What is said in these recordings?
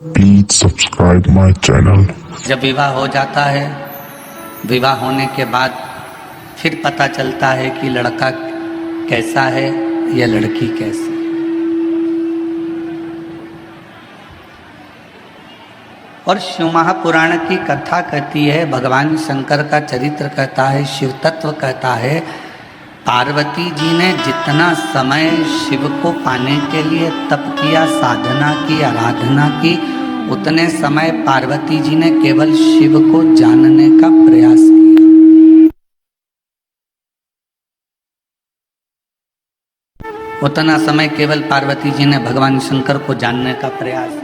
Please subscribe my channel. जब विवाह हो जाता है, विवाह होने के बाद फिर पता चलता है कि लड़का कैसा है या लड़की कैसी। और शिव महापुराण की कथा कहती है, भगवान शंकर का चरित्र कहता है, शिव तत्व कहता है, पार्वती जी ने जितना समय शिव को पाने के लिए तप किया, साधना की, आराधना की, उतने समय पार्वती जी ने केवल शिव को जानने का प्रयास किया। उतना समय केवल पार्वती जी ने भगवान शंकर को जानने का प्रयास किया,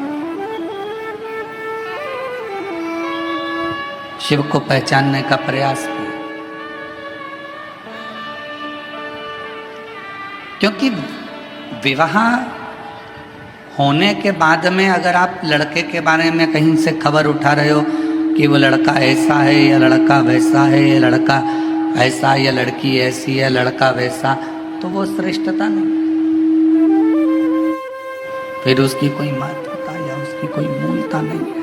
शिव को पहचानने का प्रयास किया। क्योंकि विवाह होने के बाद में अगर आप लड़के के बारे में कहीं से खबर उठा रहे हो कि वो लड़का ऐसा है या लड़का वैसा है, या लड़का ऐसा या लड़की ऐसी है, लड़का वैसा, तो वो श्रेष्ठता नहीं, फिर उसकी कोई महत्वता या उसकी कोई मूलता नहीं है।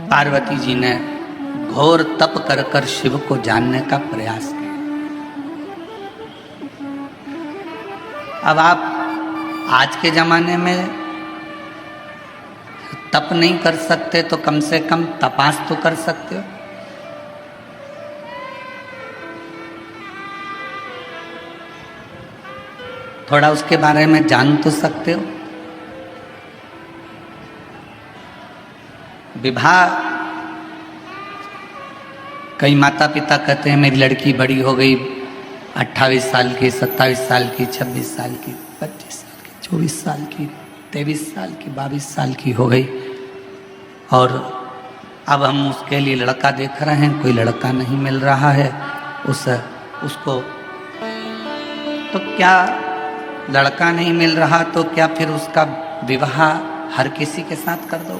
पार्वती जी ने घोर तप कर कर शिव को जानने का प्रयास किया। अब आप आज के जमाने में तप नहीं कर सकते तो कम से कम तपास तो कर सकते हो। थोड़ा उसके बारे में जान तो सकते हो। विवाह, कई माता पिता कहते हैं मेरी लड़की बड़ी हो गई, 28 साल की, 27 साल की, 26 साल की, 25 साल की, 24 साल की, 23 साल की, 22 साल की हो गई, और अब हम उसके लिए लड़का देख रहे हैं, कोई लड़का नहीं मिल रहा है उसको। तो क्या लड़का नहीं मिल रहा तो क्या फिर उसका विवाह हर किसी के साथ कर दो?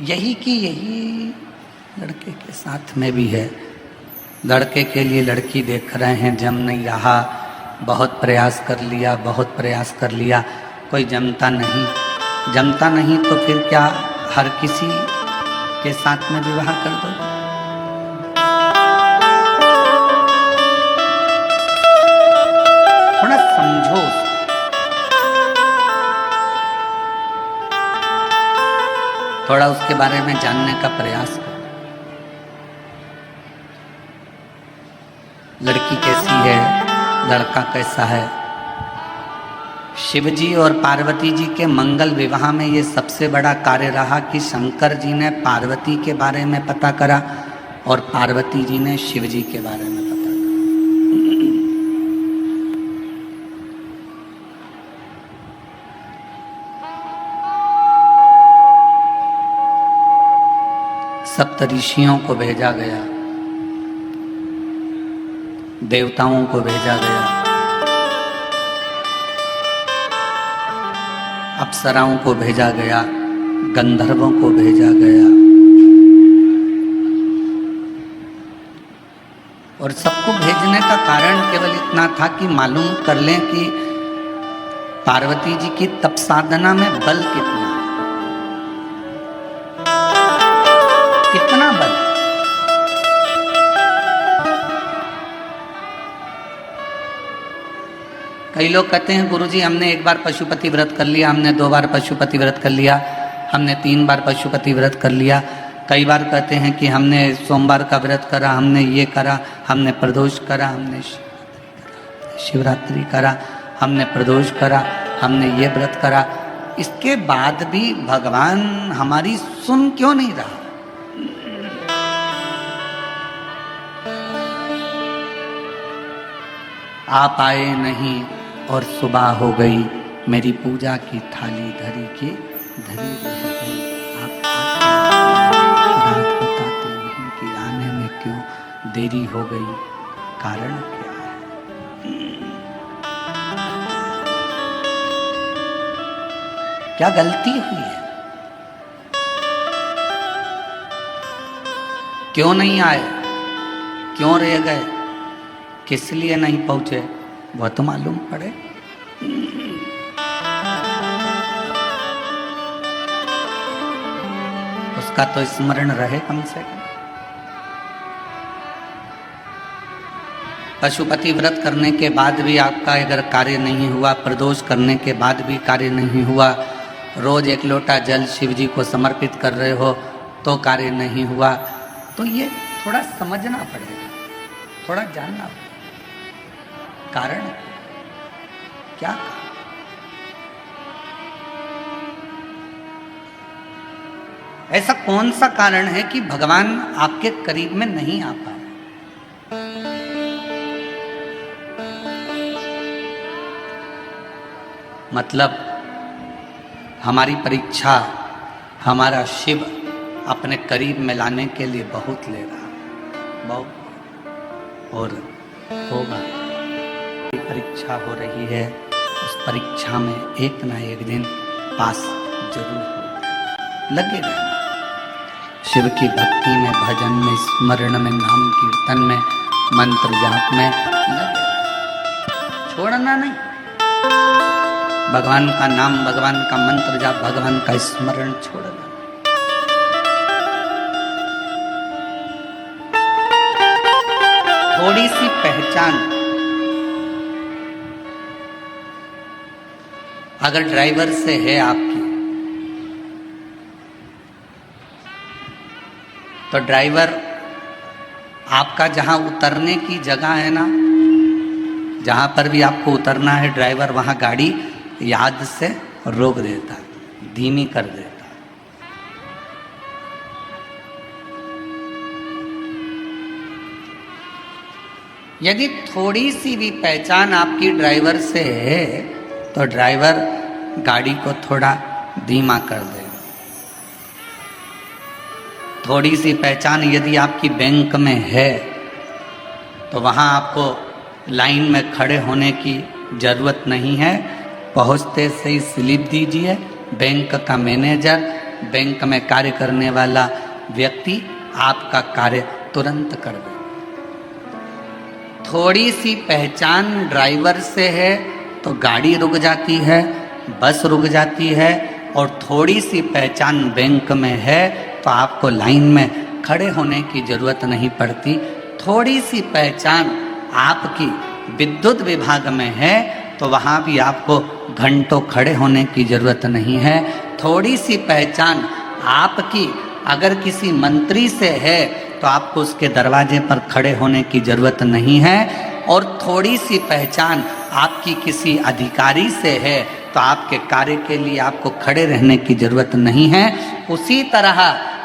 यही कि यही लड़के के साथ में भी है। लड़के के लिए लड़की देख रहे हैं, जम नहीं रहा, बहुत प्रयास कर लिया, बहुत प्रयास कर लिया, कोई जमता नहीं, तो फिर क्या हर किसी के साथ में विवाह कर दो? थोड़ा समझो, थोड़ा उसके बारे में जानने का प्रयास करो। लड़की कैसी है, लड़का कैसा है। शिव जी और पार्वती जी के मंगल विवाह में ये सबसे बड़ा कार्य रहा कि शंकर जी ने पार्वती के बारे में पता करा और पार्वती जी ने शिव जी के बारे में पता करा। सप्तऋषियों को भेजा गया, देवताओं को भेजा गया, अप्सराओं को भेजा गया, गंधर्वों को भेजा गया, और सबको भेजने का कारण केवल इतना था कि मालूम कर लें कि पार्वती जी की तप साधना में बल कितना है, कितना बल। कई लोग कहते हैं गुरुजी हमने एक बार पशुपति व्रत कर लिया, हमने 2 बार पशुपति व्रत कर लिया, हमने 3 बार पशुपति व्रत कर लिया। कई बार कहते हैं कि हमने सोमवार का व्रत करा, हमने ये करा, हमने प्रदोष करा, हमने शिवरात्रि करा, हमने प्रदोष करा, हमने ये व्रत करा। इसके बाद भी भगवान हमारी सुन क्यों नहीं रहा? आप आए नहीं और सुबह हो गई, मेरी पूजा की थाली धरी की धरी रह गई। आप बात बताते नहीं कि आने में क्यों देरी हो गई, कारण क्या है? क्या गलती हुई है? क्यों नहीं आए, क्यों रह गए, किस लिए नहीं पहुंचे, वह तो मालूम पड़े। उसका तो स्मरण रहे कम से कम। पशुपति व्रत करने के बाद भी आपका अगर कार्य नहीं हुआ, प्रदोष करने के बाद भी कार्य नहीं हुआ, रोज 1 लोटा जल शिव जी को समर्पित कर रहे हो तो कार्य नहीं हुआ, तो ये थोड़ा समझना पड़ेगा, थोड़ा जानना पड़ेगा कारण क्या। ऐसा कौन सा कारण है कि भगवान आपके करीब में नहीं आ पा रहे। मतलब हमारी परीक्षा हमारा शिव अपने करीब में लाने के लिए बहुत ले रहा, बहुत, और होगा। परीक्षा हो रही है, उस परीक्षा में एक ना एक दिन पास जरूर हो, लगे रहना। शिव की भक्ति में, भजन में, स्मरण में, नाम कीर्तन में, मंत्र जाप में लगे, छोड़ना नहीं। भगवान का नाम, भगवान का मंत्र जाप, भगवान का स्मरण छोड़ना। थोड़ी सी पहचान अगर ड्राइवर से है आपकी, तो ड्राइवर आपका जहां उतरने की जगह है ना, जहां पर भी आपको उतरना है, ड्राइवर वहां गाड़ी याद से रोक देता, धीमी कर देता। यदि थोड़ी सी भी पहचान आपकी ड्राइवर से है तो ड्राइवर गाड़ी को थोड़ा धीमा कर दे। थोड़ी सी पहचान यदि आपकी बैंक में है तो वहाँ आपको लाइन में खड़े होने की ज़रूरत नहीं है। पहुँचते से ही स्लिप दीजिए, बैंक का मैनेजर, बैंक में कार्य करने वाला व्यक्ति आपका कार्य तुरंत कर दे। थोड़ी सी पहचान ड्राइवर से है तो गाड़ी रुक जाती है, बस रुक जाती है, और थोड़ी सी पहचान बैंक में है तो आपको लाइन में खड़े होने की ज़रूरत नहीं पड़ती। थोड़ी सी पहचान आपकी विद्युत विभाग में है तो वहाँ भी आपको घंटों खड़े होने की ज़रूरत नहीं है। थोड़ी सी पहचान आपकी अगर किसी मंत्री से है तो आपको उसके दरवाजे पर खड़े होने की ज़रूरत नहीं है। और थोड़ी सी पहचान आपकी किसी अधिकारी से है तो आपके कार्य के लिए आपको खड़े रहने की ज़रूरत नहीं है। उसी तरह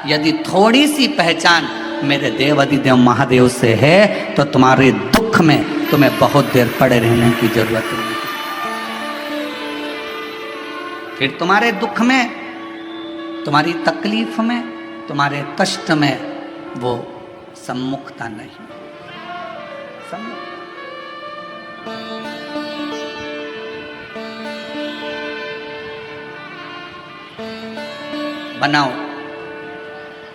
यदि थोड़ी सी पहचान मेरे देव अधिदेव महादेव से है तो तुम्हारे दुख में तुम्हें बहुत देर पड़े रहने की ज़रूरत नहीं। फिर तुम्हारे दुख में, तुम्हारी तकलीफ में, तुम्हारे कष्ट में वो सम्मुखता नहीं। बनाओ,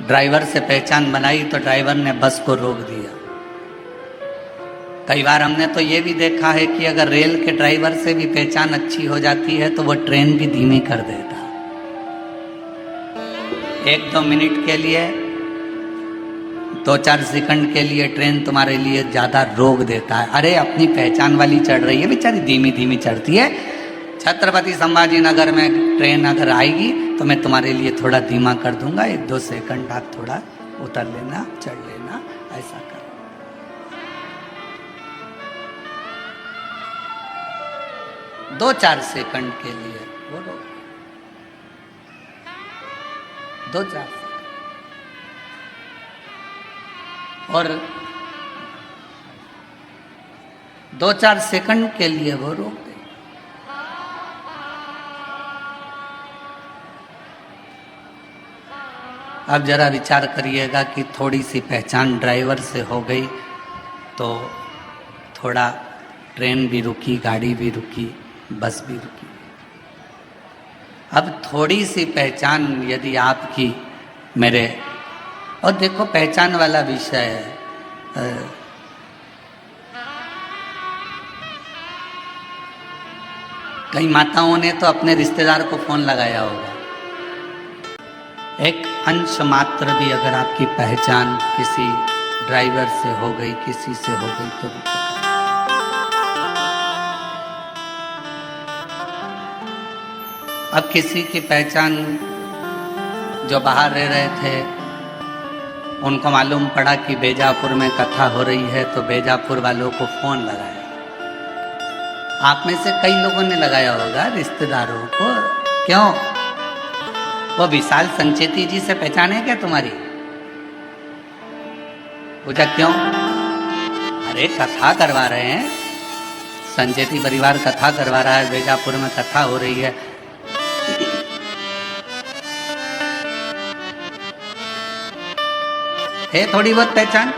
ड्राइवर से पहचान बनाई तो ड्राइवर ने बस को रोक दिया। कई बार हमने तो ये भी देखा है कि अगर रेल के ड्राइवर से भी पहचान अच्छी हो जाती है तो वो ट्रेन भी धीमी कर देता। 1-2 मिनट के लिए, 2-4 सेकंड के लिए ट्रेन तुम्हारे लिए ज़्यादा रोक देता है। अरे अपनी पहचान वाली चढ़ रही है, बेचारी धीमी धीमी चढ़ती है। छत्रपति संभाजी नगर में ट्रेन अगर आएगी तो मैं तुम्हारे लिए थोड़ा धीमा कर दूंगा, 1-2 सेकंड आप थोड़ा उतर लेना, चढ़ लेना, ऐसा कर। 2-4 सेकंड के लिए वो रोक, 2-4 और 2-4 सेकंड के लिए वो रोक दे। अब जरा विचार करिएगा कि थोड़ी सी पहचान ड्राइवर से हो गई तो थोड़ा ट्रेन भी रुकी, गाड़ी भी रुकी, बस भी रुकी। अब थोड़ी सी पहचान यदि आपकी मेरे और देखो पहचान वाला विषय है। कई माताओं ने तो अपने रिश्तेदार को फोन लगाया होगा। एक अंश मात्र भी अगर आपकी पहचान किसी ड्राइवर से हो गई, किसी से हो गई, तो भी अब किसी की पहचान जो बाहर रह रहे थे, उनको मालूम पड़ा कि बेजापुर में कथा हो रही है, तो बेजापुर वालों को फोन लगाया। आप में से कई लोगों ने लगाया होगा रिश्तेदारों को। क्यों? वो विशाल संचेती जी से पहचान है क्या तुम्हारी? पूछा क्यों? अरे कथा करवा रहे हैं, संचेती परिवार कथा करवा रहा है, बेजापुर में कथा हो रही है। थोड़ी बहुत पहचान।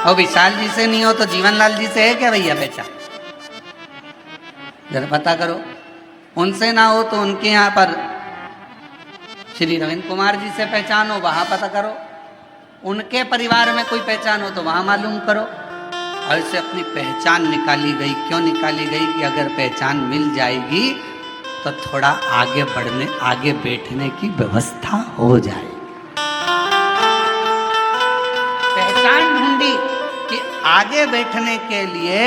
और विशाल जी से नहीं हो तो जीवनलाल जी से है क्या भैया पहचान? जरा पता करो। उनसे ना हो तो उनके यहाँ पर श्री रविंद्र कुमार जी से पहचान हो, वहां पता करो। उनके परिवार में कोई पहचान हो तो वहां मालूम करो। और इससे अपनी पहचान निकाली गई। क्यों निकाली गई? कि अगर पहचान मिल जाएगी तो थोड़ा आगे बढ़ने, आगे बैठने की व्यवस्था हो जाएगी। पहचान ढूंढी कि आगे बैठने के लिए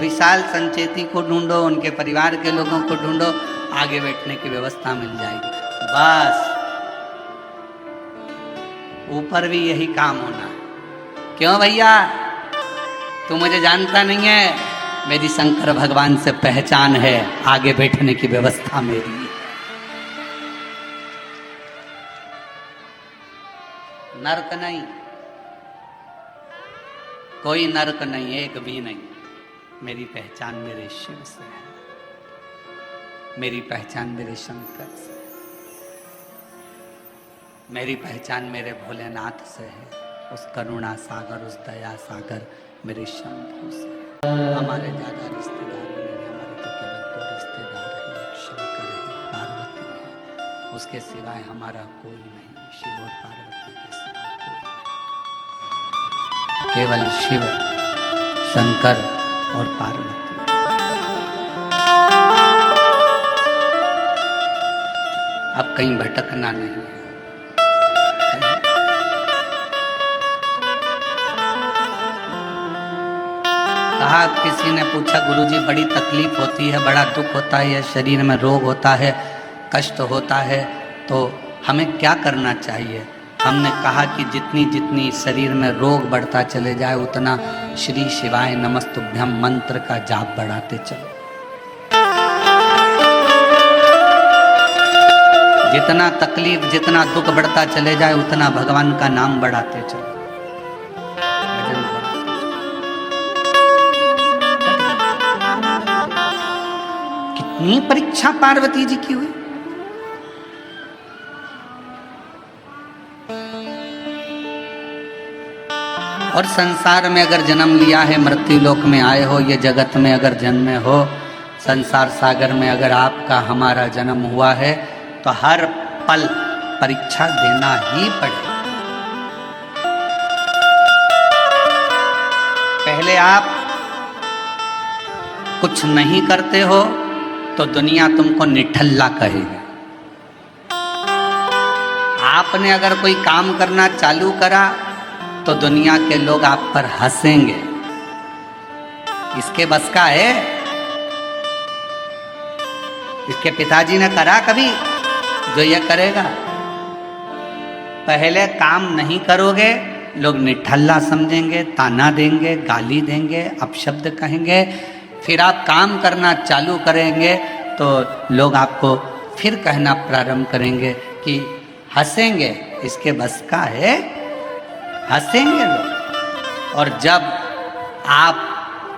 विशाल संचेती को ढूंढो, उनके परिवार के लोगों को ढूंढो, आगे बैठने की व्यवस्था मिल जाएगी। बस ऊपर भी यही काम होना है। क्यों भैया? तू मुझे जानता नहीं है, मेरी शंकर भगवान से पहचान है, आगे बैठने की व्यवस्था मेरी है। नर्क नहीं, कोई नर्क नहीं, एक भी नहीं। मेरी पहचान मेरे शिव से है, मेरी पहचान मेरे शंकर से है, मेरी पहचान मेरे भोलेनाथ से है, उस करुणा सागर, उस दया सागर मेरे शंभू से है। हमारे ज्यादा रिश्तेदार नहीं, हमारे तो केवल दो रिश्तेदार है, एक शंकर है, पार्वती है। उसके सिवाय हमारा कोई नहीं, शिव और पार्वती के सिवाय कोई नहीं। केवल शिव, शंकर और पार्वती। अब कहीं भटकना नहीं है। कहा, किसी ने पूछा गुरुजी बड़ी तकलीफ होती है, बड़ा दुख होता है, शरीर में रोग होता है, कष्ट होता है, तो हमें क्या करना चाहिए? हमने कहा कि जितनी जितनी शरीर में रोग बढ़ता चले जाए, उतना श्री शिवाय नमस्तुभ्यम मंत्र का जाप बढ़ाते चलो। जितना तकलीफ, जितना दुख बढ़ता चले जाए, उतना भगवान का नाम बढ़ाते चलो, भजन बढ़ाते चलो। कितनी परीक्षा पार्वती जी की हुई। और संसार में अगर जन्म लिया है, मृत्यु लोक में आए हो, ये जगत में अगर जन्मे हो, संसार सागर में अगर आपका हमारा जन्म हुआ है, तो हर पल परीक्षा देना ही पड़ेगा। पहले आप कुछ नहीं करते हो तो दुनिया तुमको निठल्ला कहेगी। आपने अगर कोई काम करना चालू करा तो दुनिया के लोग आप पर हंसेंगे। इसके बस का है? इसके पिताजी ने करा कभी जो ये करेगा? पहले काम नहीं करोगे, लोग निठल्ला समझेंगे, ताना देंगे, गाली देंगे, अपशब्द कहेंगे। फिर आप काम करना चालू करेंगे तो लोग आपको फिर कहना प्रारंभ करेंगे कि हंसेंगे। इसके बस का है? हंसेंगे लोग। और जब आप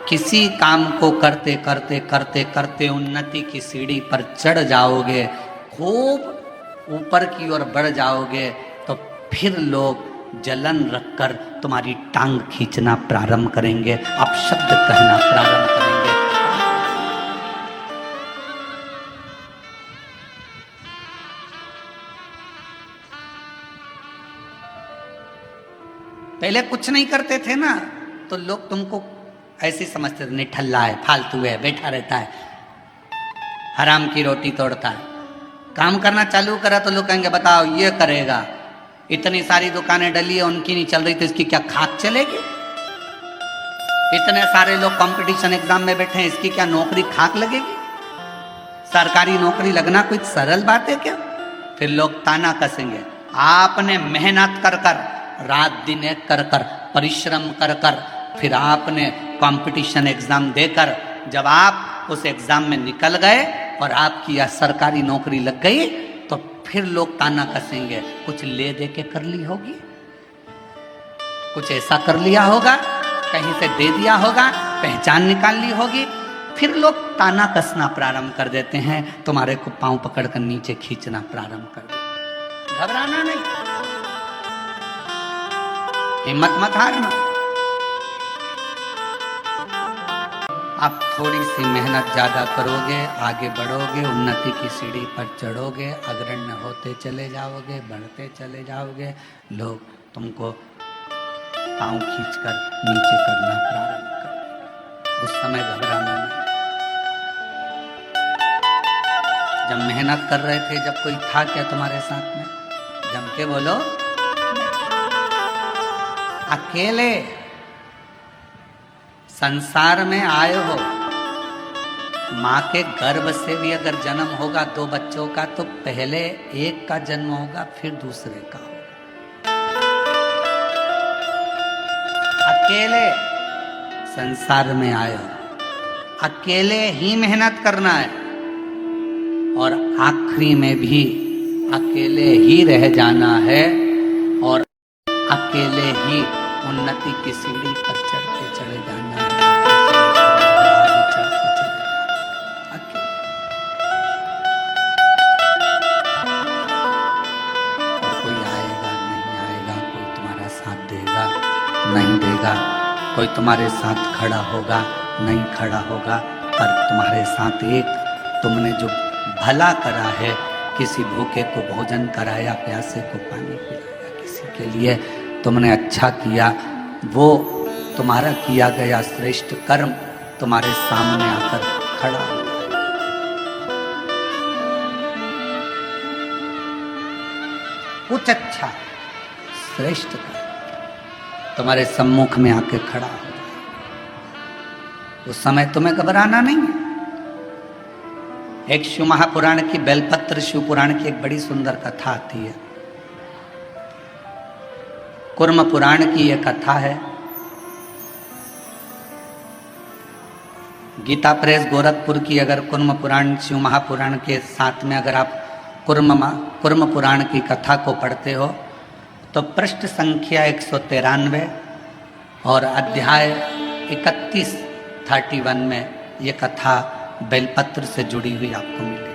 किसी काम को करते करते करते करते उन्नति की सीढ़ी पर चढ़ जाओगे, खूब ऊपर की ओर बढ़ जाओगे, तो फिर लोग जलन रखकर तुम्हारी टांग खींचना प्रारंभ करेंगे, अपशब्द कहना प्रारंभ करेंगे। पहले कुछ नहीं करते थे ना, तो लोग तुमको ऐसे समझते थे, निठल्ला है, फालतू है, बैठा रहता है, हराम की रोटी तोड़ता है। काम करना चालू करा तो लोग कहेंगे बताओ ये करेगा, इतनी सारी दुकानें डली है उनकी नहीं चल रही तो इसकी क्या खाक चलेगी? इतने सारे लोग कंपटीशन एग्जाम में बैठे हैं, इसकी क्या नौकरी खाक लगेगी? सरकारी नौकरी लगना कोई सरल बात है क्या? फिर लोग ताना कसेंगे, आपने मेहनत कर कर, रात दिन एक कर कर, परिश्रम कर कर, फिर आपने कंपटीशन एग्जाम देकर जब आप उस एग्जाम में निकल गए और आपकी यह सरकारी नौकरी लग गई, तो फिर लोग ताना कसेंगे, कुछ ले दे के कर ली होगी, कुछ ऐसा कर लिया होगा, कहीं से दे दिया होगा, पहचान निकाल ली होगी। फिर लोग ताना कसना प्रारंभ कर देते हैं, तुम्हारे को पांव पकड़कर नीचे खींचना प्रारंभ कर देते। घबराना नहीं, हिम्मत मत हारना। आप थोड़ी सी मेहनत ज्यादा करोगे, आगे बढ़ोगे, उन्नति की सीढ़ी पर चढ़ोगे, अग्रण्य होते चले जाओगे, बढ़ते चले जाओगे, लोग तुमको पांव खींचकर नीचे करना प्रारंभ कर। उस समय घबराना नहीं। जब मेहनत कर रहे थे, जब कोई था क्या तुम्हारे साथ में? जम के बोलो, अकेले संसार में आए हो, माँ के गर्भ से भी अगर जन्म होगा 2 बच्चों का, तो पहले एक का जन्म होगा, फिर दूसरे का होगा। अकेले संसार में आए हो, अकेले ही मेहनत करना है, और आखिरी में भी अकेले ही रह जाना है, और अकेले ही उन्नति की सीढ़ी पर चढ़ते चले जाना है। और कोई आएगा नहीं आएगा, कोई तुम्हारा साथ देगा नहीं देगा, कोई तुम्हारे साथ खड़ा होगा नहीं खड़ा होगा, पर तुम्हारे साथ एक तुमने जो भला करा है, किसी भूखे को भोजन कराया, प्यासे को पानी पिलाया, किसी के लिए तुमने अच्छा किया, वो तुम्हारा किया गया श्रेष्ठ कर्म तुम्हारे सामने आकर खड़ा हो। कुछ अच्छा श्रेष्ठ कर्म तुम्हारे सम्मुख में आके खड़ा हो, उस समय तुम्हें घबराना नहीं है। एक शिव महापुराण की, बेलपत्र शिव पुराण की एक बड़ी सुंदर कथा आती है। कुर्म पुराण की यह कथा है। गीता प्रेस गोरखपुर की अगर कुर्म पुराण शिव महापुराण के साथ में अगर आप कुर्म पुराण की कथा को पढ़ते हो, तो पृष्ठ संख्या 193 और अध्याय 31 में ये कथा बेलपत्र से जुड़ी हुई आपको मिलेगी।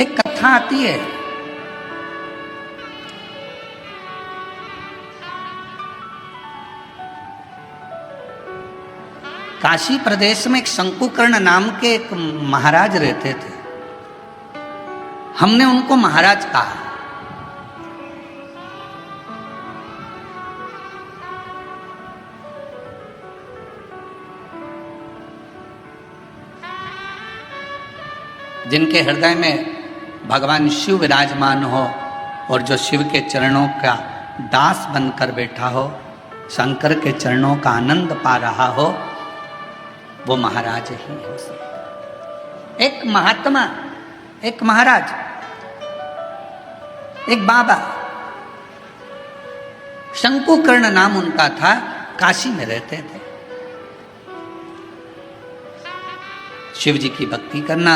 एक कथा आती है, काशी प्रदेश में एक शंकुकर्ण नाम के एक महाराज रहते थे। हमने उनको महाराज कहा। जिनके हृदय में भगवान शिव विराजमान हो और जो शिव के चरणों का दास बनकर बैठा हो, शंकर के चरणों का आनंद पा रहा हो, वो महाराज ही हो सकता। एक महात्मा, एक महाराज, एक बाबा, शंकुकर्ण नाम उनका था, काशी में रहते थे। शिव जी की भक्ति करना,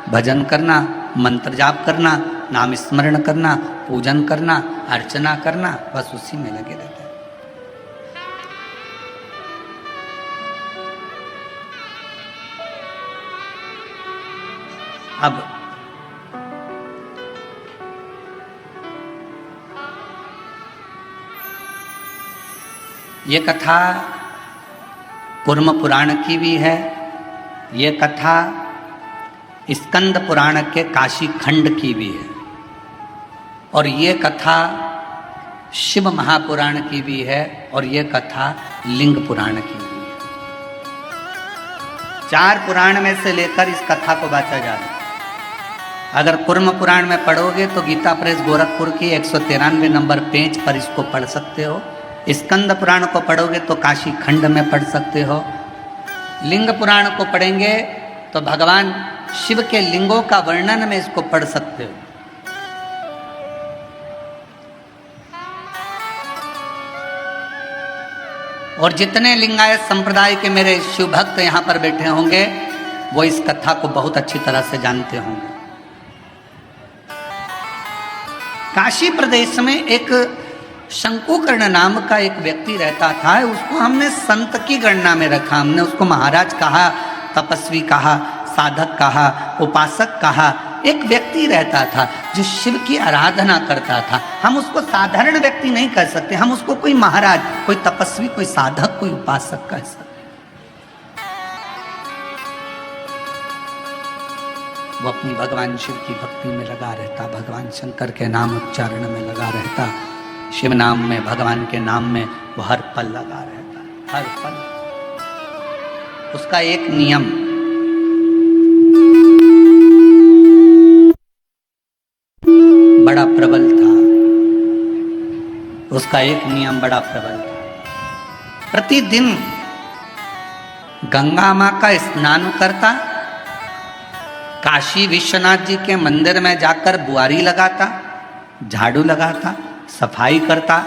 भजन करना, मंत्र जाप करना, नाम स्मरण करना, पूजन करना, अर्चना करना, बस उसी में लगे रहते हैं। अब ये कथा कुर्म पुराण की भी है ये कथा स्कंद पुराण के काशी खंड की भी है और ये कथा शिव महापुराण की भी है और ये कथा लिंग पुराण की भी है। 4 पुराण में से लेकर इस कथा को बांटा जा रहा है। अगर कुर्म पुराण में पढ़ोगे तो गीता प्रेस गोरखपुर की 193 नंबर पेज पर इसको पढ़ सकते हो। स्कंद पुराण को पढ़ोगे तो काशी खंड में पढ़ सकते हो। लिंग पुराण को पढ़ेंगे तो भगवान शिव के लिंगों का वर्णन में इसको पढ़ सकते हो। और जितने लिंगायत संप्रदाय के मेरे शिव भक्त यहाँ पर बैठे होंगे वो इस कथा को बहुत अच्छी तरह से जानते होंगे। काशी प्रदेश में एक शंकुकर्ण नाम का एक व्यक्ति रहता था। उसको हमने संत की गणना में रखा। हमने उसको महाराज कहा, तपस्वी कहा, साधक कहा, उपासक कहा। एक व्यक्ति रहता था जो शिव की आराधना करता था। हम उसको साधारण व्यक्ति नहीं कह सकते, हम उसको कोई महाराज, कोई तपस्वी, कोई साधक, कोई उपासक कह सकते। वो अपनी भगवान शिव की भक्ति में लगा रहता, भगवान शंकर के नाम उच्चारण में लगा रहता, शिव नाम में, भगवान के नाम में वो हर पल लगा रहता, हर पल। उसका एक नियम, बड़ा प्रबल था। उसका एक नियम बड़ा प्रबल था। प्रतिदिन गंगा मां का स्नान करता, काशी विश्वनाथ जी के मंदिर में जाकर बुआरी लगाता, झाड़ू लगाता, सफाई करता,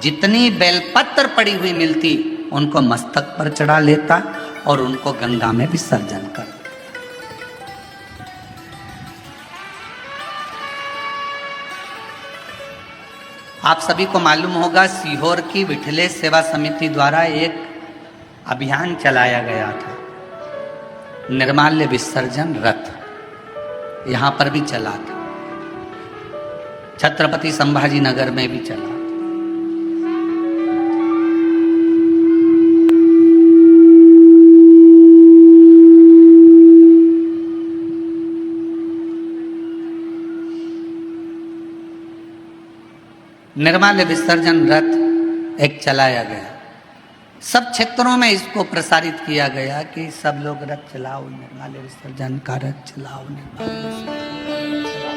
जितनी बेलपत्र पड़ी हुई मिलती उनको मस्तक पर चढ़ा लेता और उनको गंगा में विसर्जन करता। आप सभी को मालूम होगा सीहोर की विठले सेवा समिति द्वारा एक अभियान चलाया गया था, निर्माल्य विसर्जन रथ। यहां पर भी चला था, छत्रपति संभाजी नगर में भी चला। निर्माल्य विसर्जन रथ एक चलाया गया। सब क्षेत्रों में इसको प्रसारित किया गया कि सब लोग रथ चलाओ, निर्माल्य विसर्जन का रथ चलाओ, निर्माल्य विसर्जन चलाओ।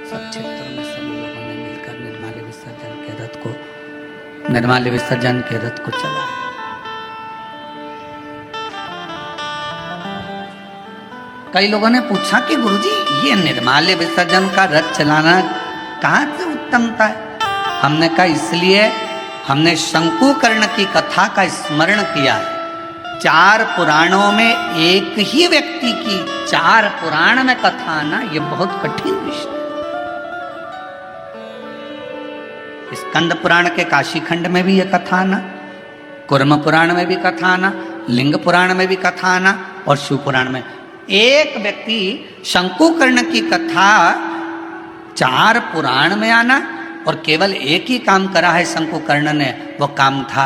सब क्षेत्रों में सभी लोगों ने मिलकर निर्माल्य विसर्जन के रथ को चलाया। कई लोगों ने पूछा कि गुरुजी ये निर्माल्य विसर्जन का रथ चलाना कहाँ से उत्तमता है? हमने कहा इसलिए हमने शंकुकर्ण की कथा का स्मरण किया है। 4 पुराणों में एक ही व्यक्ति की 4 पुराण में कथा आना ये बहुत कठिन विषय है। स्कंद पुराण के काशी खंड में भी ये कथा आना, कुर्म पुराण में भी कथा आना, लिंग पुराण में भी कथा आना और शिव पुराण में एक व्यक्ति शंकुकर्ण की कथा 4 पुराण में आना और केवल एक ही काम करा है शंकुकर्ण ने। वो काम था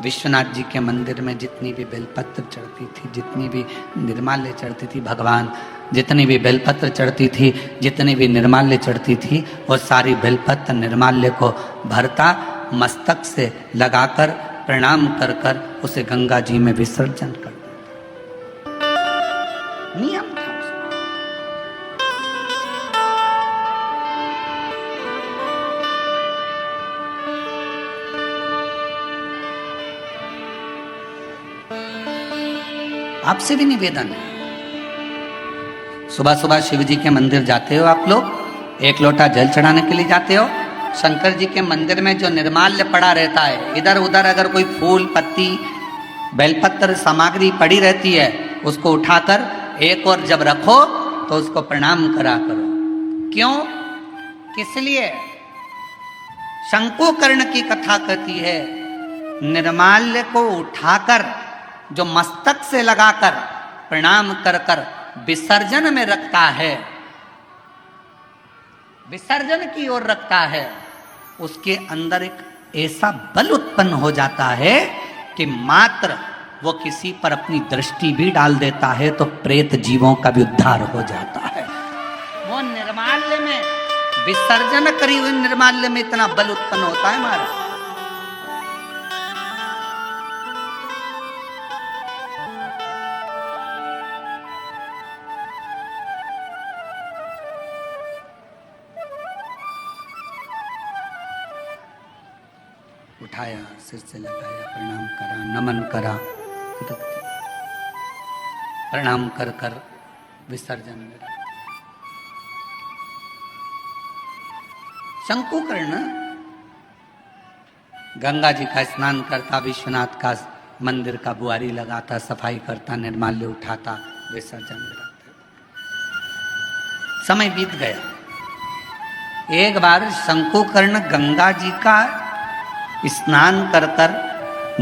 विश्वनाथ जी के मंदिर में जितनी भी बेलपत्र चढ़ती थी, जितनी भी निर्माल्य चढ़ती थी, भगवान जितनी भी बेलपत्र चढ़ती थी, जितनी भी निर्माल्य चढ़ती थी, वो सारी बेलपत्र निर्माल्य को भरता, मस्तक से लगाकर प्रणाम कर कर उसे गंगा जी में विसर्जन कर देता। नियम था। आपसे भी निवेदन है, सुबह सुबह शिव जी के मंदिर जाते हो आप लोग, 1 लोटा जल चढ़ाने के लिए जाते हो। शंकर जी के मंदिर में जो निर्माल्य पड़ा रहता है, इधर उधर अगर कोई फूल पत्ती बेलपत्र सामग्री पड़ी रहती है, उसको उठाकर एक और जब रखो तो उसको प्रणाम करा करो। क्यों, किस लिए? शंकुकर्ण की कथा कहती है निर्माल्य को उठाकर जो मस्तक से लगाकर प्रणाम कर कर विसर्जन में रखता है, विसर्जन की ओर रखता है, उसके अंदर एक ऐसा बल उत्पन्न हो जाता है कि मात्र वो किसी पर अपनी दृष्टि भी डाल देता है तो प्रेत जीवों का भी उद्धार हो जाता है। वो निर्माल्य में विसर्जन करी हुई निर्माल्य में इतना बल उत्पन्न होता है महाराज। उठाया, सिर से लगाया, प्रणाम करा, नमन करा, प्रणाम कर कर विसर्जन करा। शंकुकर्ण गंगा जी का स्नान करता, विश्वनाथ का मंदिर का बुआरी लगाता, सफाई करता, निर्माल्य उठाता, विसर्जन करता। समय बीत गया। एक बार शंकुकर्ण गंगा जी का स्नान कर कर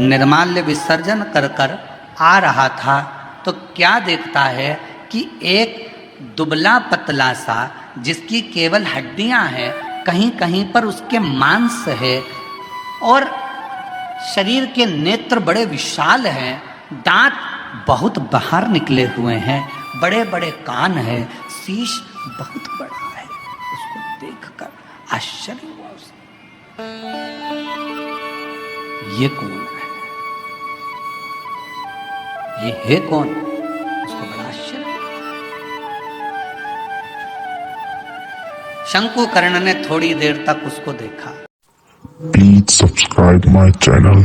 निर्माल्य विसर्जन कर कर आ रहा था तो क्या देखता है कि एक दुबला पतला सा, जिसकी केवल हड्डियां हैं, कहीं कहीं पर उसके मांस है और शरीर के नेत्र बड़े विशाल हैं, दांत बहुत बाहर निकले हुए हैं, बड़े बड़े कान हैं, शीश बहुत बड़ा है। उसको देखकर आश्चर्य हुआ उसे, ये कौन है, ये है कौन? उसको बड़ा आश्चर्य। शंकुकर्ण ने थोड़ी देर तक उसको देखा। Please subscribe my channel.